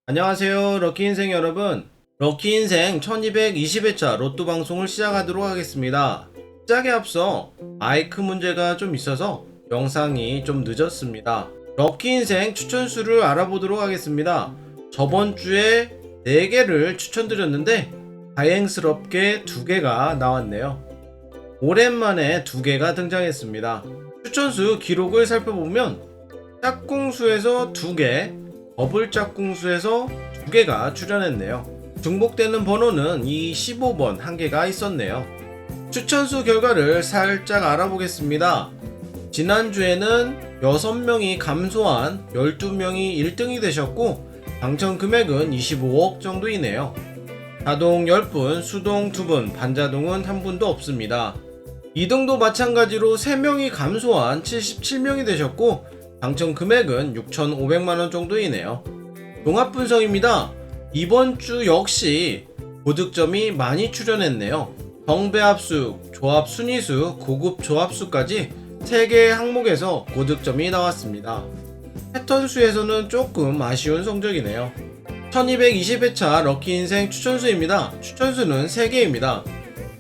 안녕하세요, 럭키인생 여러분. 럭키인생 1220회차 로또 방송을 시작하도록 하겠습니다. 시작에 앞서 마이크 문제가 좀 있어서 영상이 좀 늦었습니다. 럭키인생 추천수를 알아보도록 하겠습니다. 저번 주에 4개를 추천드렸는데 다행스럽게 2개가 나왔네요. 오랜만에 2개가 등장했습니다. 추천수 기록을 살펴보면 짝꿍수에서 2개, 더블 짝꿍수에서 2개가 출연했네요. 중복되는 번호는 이 15번 1개가 있었네요. 추천수 결과를 살짝 알아보겠습니다. 지난주에는 6명이 감소한 12명이 1등이 되셨고 당첨 금액은 25억 정도이네요. 자동 10분, 수동 2분, 반자동은 1분도 없습니다. 2등도 마찬가지로 3명이 감소한 77명이 되셨고 당첨 금액은 6,500만원 정도이네요. 종합 분석입니다. 이번 주 역시 고득점이 많이 출연했네요. 정배합수, 조합 순위수, 고급 조합수까지 3개의 항목에서 고득점이 나왔습니다. 패턴수에서는 조금 아쉬운 성적이네요. 1220회차 럭키인생 추천수입니다. 추천수는 3개입니다.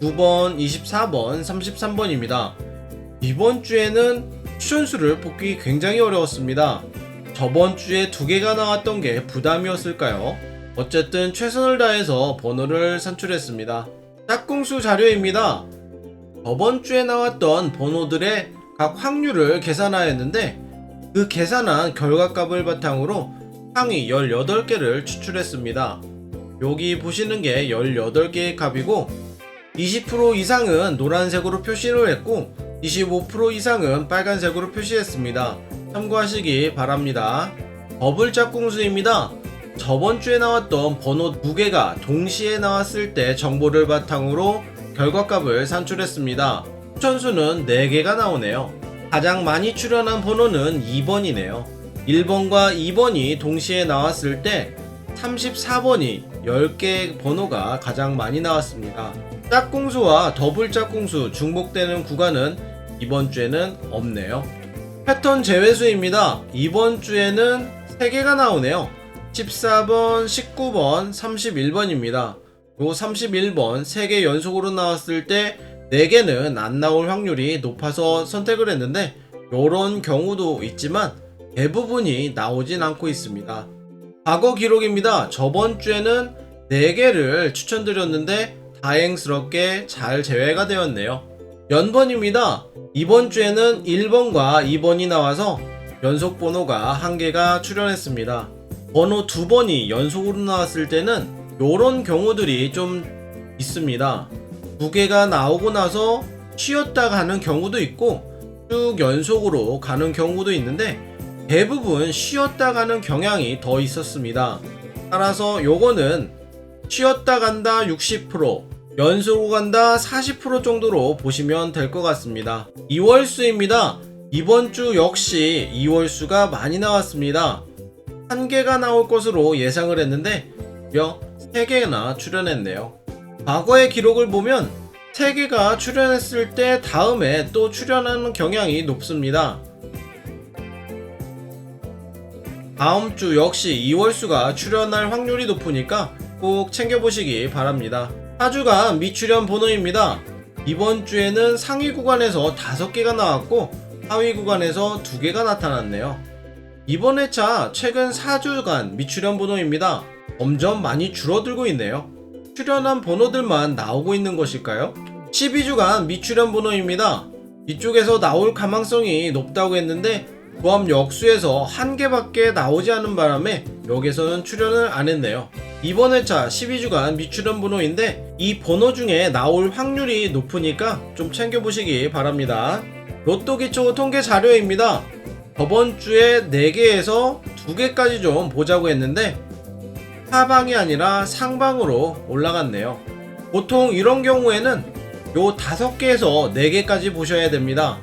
9번, 24번, 33번입니다. 이번 주에는 추천수를 뽑기 굉장히 어려웠습니다. 저번 주에 2개가 나왔던 게 부담이었을까요? 어쨌든 최선을 다해서 번호를 산출했습니다. 짝꿍수 자료입니다. 저번 주에 나왔던 번호들의 각 확률을 계산하였는데 그 계산한 결과값을 바탕으로 상위 18개를 추출했습니다. 여기 보시는 게 18개의 값이고 20% 이상은 노란색으로 표시를 했고 25% 이상은 빨간색으로 표시했습니다. 참고하시기 바랍니다. 더블 짝꿍수입니다. 저번 주에 나왔던 번호 2개가 동시에 나왔을 때 정보를 바탕으로 결과값을 산출했습니다. 추천수는 4개가 나오네요. 가장 많이 출연한 번호는 2번이네요. 1번과 2번이 동시에 나왔을 때 34번이 10개의 번호가 가장 많이 나왔습니다. 짝꿍수와 더블 짝꿍수 중복되는 구간은 이번 주에는 없네요. 패턴 제외수입니다. 이번 주에는 3개가 나오네요. 14번, 19번, 31번입니다. 요 31번 3개 연속으로 나왔을 때 4개는 안 나올 확률이 높아서 선택을 했는데 요런 경우도 있지만 대부분이 나오진 않고 있습니다. 과거 기록입니다. 저번 주에는 4개를 추천드렸는데 다행스럽게 잘 제외가 되었네요. 연번입니다. 이번 주에는 1번과 2번이 나와서 연속 번호가 1개가 출연했습니다. 번호 2번이 연속으로 나왔을 때는 요런 경우들이 좀 있습니다. 2개가 나오고 나서 쉬었다 가는 경우도 있고 쭉 연속으로 가는 경우도 있는데 대부분 쉬었다 가는 경향이 더 있었습니다. 따라서 요거는 쉬었다 간다 60%, 연속으로 간다 40% 정도로 보시면 될 것 같습니다. 2월수입니다. 이번 주 역시 2월수가 많이 나왔습니다. 1개가 나올 것으로 예상을 했는데 무려 3개나 출연했네요. 과거의 기록을 보면 3개가 출연했을 때 다음에 또 출연하는 경향이 높습니다. 다음 주 역시 2월수가 출연할 확률이 높으니까 꼭 챙겨보시기 바랍니다. 4주간 미출연 번호입니다. 이번 주에는 상위 구간에서 5개가 나왔고 하위 구간에서 2개가 나타났네요. 이번 회차 최근 4주간 미출연 번호입니다. 점점 많이 줄어들고 있네요. 출연한 번호들만 나오고 있는 것일까요? 12주간 미출연 번호입니다. 이쪽에서 나올 가망성이 높다고 했는데 조합 역수에서 1개밖에 나오지 않은 바람에 여기서는 출연을 안 했네요. 이번 회차 12주간 미출연 번호인데 이 번호 중에 나올 확률이 높으니까 좀 챙겨보시기 바랍니다. 로또 기초 통계 자료입니다. 저번 주에 4개에서 2개까지 좀 보자고 했는데 하방이 아니라 상방으로 올라갔네요. 보통 이런 경우에는 요 5개에서 4개까지 보셔야 됩니다.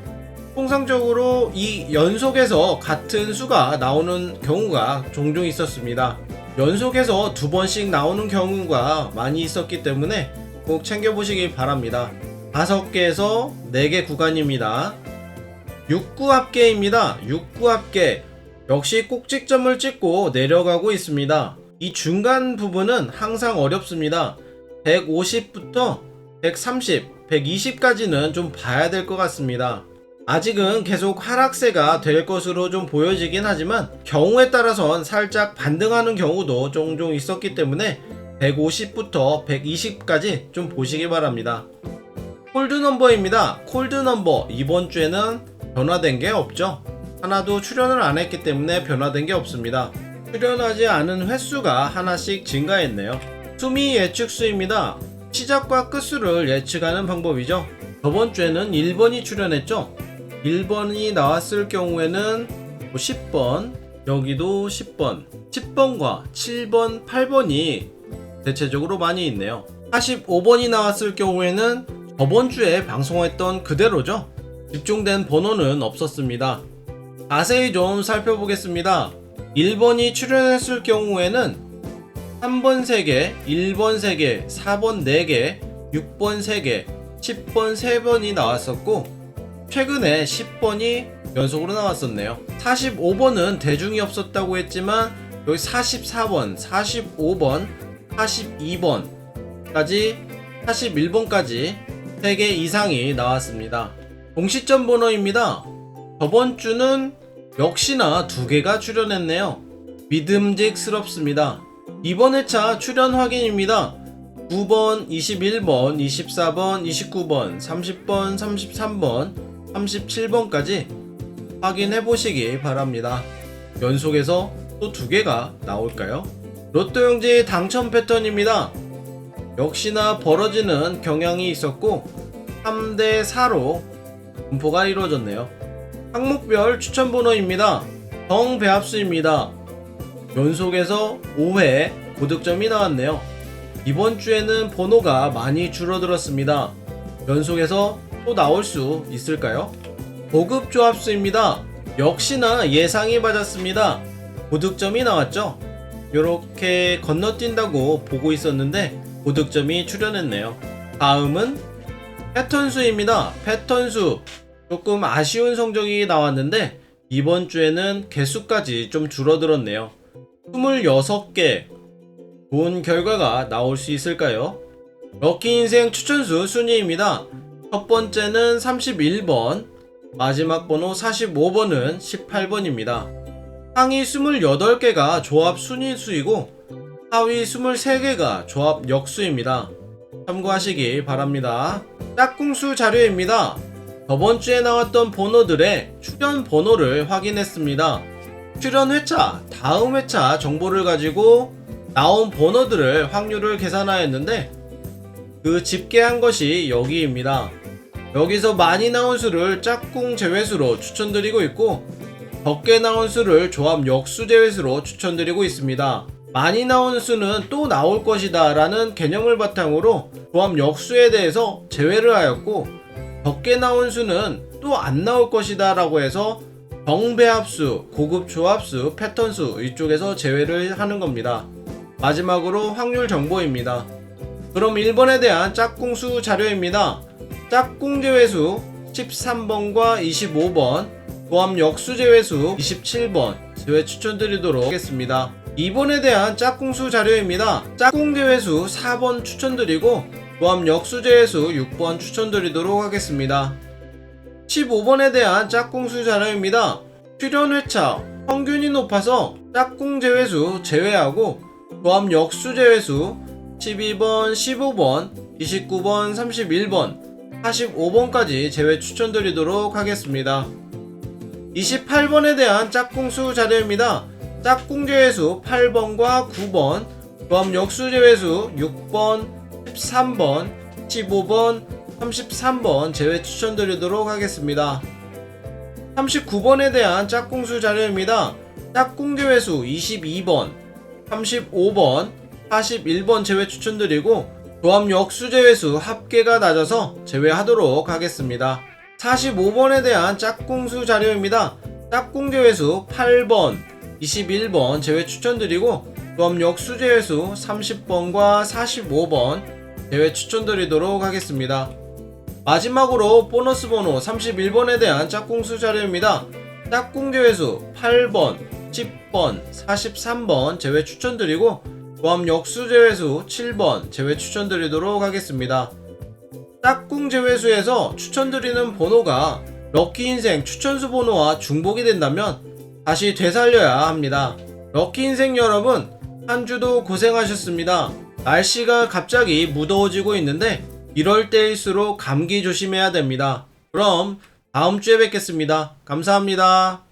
통상적으로 이 연속해서 같은 수가 나오는 경우가 종종 있었습니다. 연속해서 2번씩 나오는 경우가 많이 있었기 때문에 꼭 챙겨보시기 바랍니다. 5개에서 4개 구간입니다. 6구 합계입니다. 6구 합계 역시 꼭지점을 찍고 내려가고 있습니다. 이 중간 부분은 항상 어렵습니다. 150부터 130, 120까지는 좀 봐야 될 것 같습니다. 아직은 계속 하락세가 될 것으로 좀 보여지긴 하지만 경우에 따라선 살짝 반등하는 경우도 종종 있었기 때문에 150부터 120까지 좀 보시기 바랍니다. 콜드넘버입니다. 콜드넘버 이번 주에는 변화된 게 없죠. 하나도 출연을 안 했기 때문에 변화된 게 없습니다. 출연하지 않은 횟수가 하나씩 증가했네요. 수미 예측수입니다. 시작과 끝수를 예측하는 방법이죠. 저번 주에는 1번이 출연했죠. 1번이 나왔을 경우에는 10번, 여기도 10번, 10번과 7번, 8번이 대체적으로 많이 있네요. 45번이 나왔을 경우에는 저번 주에 방송했던 그대로죠. 집중된 번호는 없었습니다. 자세히 좀 살펴보겠습니다. 1번이 출연했을 경우에는 3번 3개, 1번 3개, 4번 4개, 6번 3개, 10번 3번이 나왔었고 최근에 10번이 연속으로 나왔었네요. 45번은 대중이 없었다고 했지만 여기 44번, 45번, 42번까지 41번까지 3개 이상이 나왔습니다. 공시점 번호입니다. 저번 주는 역시나 2개가 출연했네요. 믿음직스럽습니다. 이번 회차 출연 확인입니다. 9번, 21번, 24번, 29번, 30번, 33번, 37번까지 확인해 보시기 바랍니다. 연속해서 또 2개가 나올까요? 로또 용지 당첨 패턴입니다. 역시나 벌어지는 경향이 있었고 3대 4로 분포가 이루어졌네요. 항목별 추천 번호입니다. 정배합수입니다. 연속해서 5회 고득점이 나왔네요. 이번 주에는 번호가 많이 줄어들었습니다. 연속해서 또 나올 수 있을까요? 고급 조합수입니다. 역시나 예상이 맞았습니다. 고득점이 나왔죠. 이렇게 건너뛴다고 보고 있었는데 고득점이 출연했네요. 다음은 패턴수입니다. 패턴수 조금 아쉬운 성적이 나왔는데 이번 주에는 개수까지 좀 줄어들었네요. 26개 좋은 결과가 나올 수 있을까요? 럭키인생 추천수 순위입니다. 첫 번째는 31번, 마지막 번호 45번은 18번입니다. 상위 28개가 조합 순위수이고 하위 23개가 조합 역수입니다. 참고하시기 바랍니다. 짝꿍수 자료입니다. 저번주에 나왔던 번호들의 출연 번호를 확인했습니다. 출연 회차, 다음 회차 정보를 가지고 나온 번호들을 확률을 계산하였는데 그 집계한 것이 여기입니다. 여기서 많이 나온 수를 짝꿍 제외수로 추천드리고 있고 적게 나온 수를 조합 역수 제외수로 추천드리고 있습니다. 많이 나온 수는 또 나올 것이다 라는 개념을 바탕으로 조합 역수에 대해서 제외를 하였고 적게 나온 수는 또 안 나올 것이다 라고 해서 정배합수, 고급 조합수, 패턴수 이쪽에서 제외를 하는 겁니다. 마지막으로 확률 정보입니다. 그럼 1번에 대한 짝꿍수 자료입니다. 짝꿍 제외수 13번과 25번, 조합 역수 제외수 27번 제외 추천드리도록 하겠습니다. 2번에 대한 짝꿍수 자료입니다. 짝꿍 제외수 4번 추천드리고 조합 역수 제외수 6번 추천드리도록 하겠습니다. 15번에 대한 짝꿍수 자료입니다. 출연 회차 평균이 높아서 짝꿍 제외수 제외하고 조합 역수 제외수 12번, 15번, 29번, 31번, 45번까지 제외 추천드리도록 하겠습니다. 28번에 대한 짝꿍수 자료입니다. 짝꿍 제외수 8번과 9번, 조합 역수 제외수 6번, 13번, 15번, 33번 제외 추천드리도록 하겠습니다. 39번에 대한 짝꿍수 자료입니다. 짝꿍 제외수 22번, 35번, 41번 제외 추천드리고 조합 역수 제외수 합계가 낮아서 제외하도록 하겠습니다. 45번에 대한 짝꿍수 자료입니다. 짝꿍 제외수 8번, 21번 제외 추천드리고 조합 역수 제외수 30번과 45번 제외 추천드리도록 하겠습니다. 마지막으로 보너스 번호 31번에 대한 짝꿍수 자료입니다. 짝꿍 제외수 8번, 30번, 43번 제외 추천드리고 조합 역수 제외수 7번 제외 추천드리도록 하겠습니다. 짝꿍 제외수에서 추천드리는 번호가 럭키인생 추천수 번호와 중복이 된다면 다시 되살려야 합니다. 럭키인생 여러분, 한 주도 고생하셨습니다. 날씨가 갑자기 무더워지고 있는데 이럴 때일수록 감기 조심해야 됩니다. 그럼 다음 주에 뵙겠습니다. 감사합니다.